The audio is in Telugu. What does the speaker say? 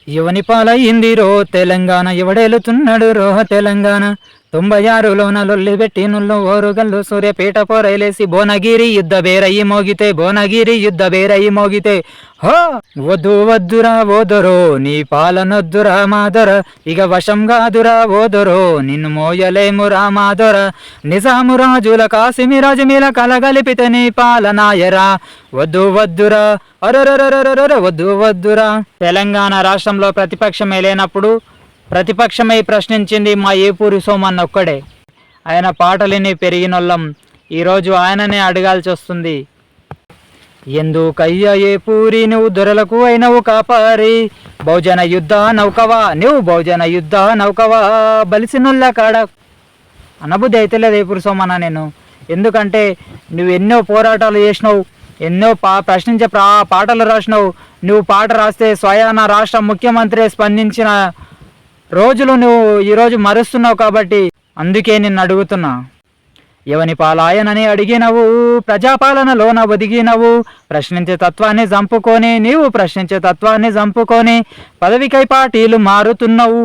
యువని పాలయ్యిందిరో తెలంగాణ ఎవడేలుతున్నాడు రో తెలంగాణ 96లోన లొల్లి పెట్టి నుల్లో ఓరుగల్లు సూర్యపేట పోరైలేసి భువనగిరి యుద్ధ బేరయి మోగితే హో వద్దు వద్దురా ఓదరో నీ పాలనొద్దురా మాదొర ఇక వశం కాదురా ఓదరో నిన్ను మోయలేమురా మాదొర నిజాము రాజుల కాసిమిరాజు మీల కలగలిపితే నీ పాలనాయరా వద్దు వద్దురా అరరరరరర వద్దు వద్దురా. తెలంగాణ రాష్ట్రంలో ప్రతిపక్షమే లేనప్పుడు ప్రతిపక్షమై ప్రశ్నించింది మా ఏపూరి సోమన్న ఒక్కడే. ఆయన పాటలిని పెరిగినొల్లం ఈరోజు ఆయననే అడగాల్సి వస్తుంది. ఎందుకయ్యా ఏపూరి నువ్వు దొరలకు అయినవు కాపారి బహుజన యుద్ధ నౌకవా బలిసినొల్ల కాడ అనబుద్ధి అయితే లేదు ఏపూరి సోమన్న నేను. ఎందుకంటే నువ్వు ఎన్నో పోరాటాలు చేసినావు, ఎన్నో ప్రశ్నించే పాటలు రాసినావు. నువ్వు పాట రాస్తే స్వయాన రాష్ట్ర ముఖ్యమంత్రి స్పందించిన రోజులు నువ్వు ఈరోజు మరుస్తున్నావు. కాబట్టి అందుకే నిన్ను అడుగుతున్నా, ఎవని పాలాయనని అడిగినవు ప్రజాపాలనలోన ఒదిగినవు ప్రశ్నించే తత్వాన్ని చంపుకొని పదవికై పార్టీలు మారుతున్నావు.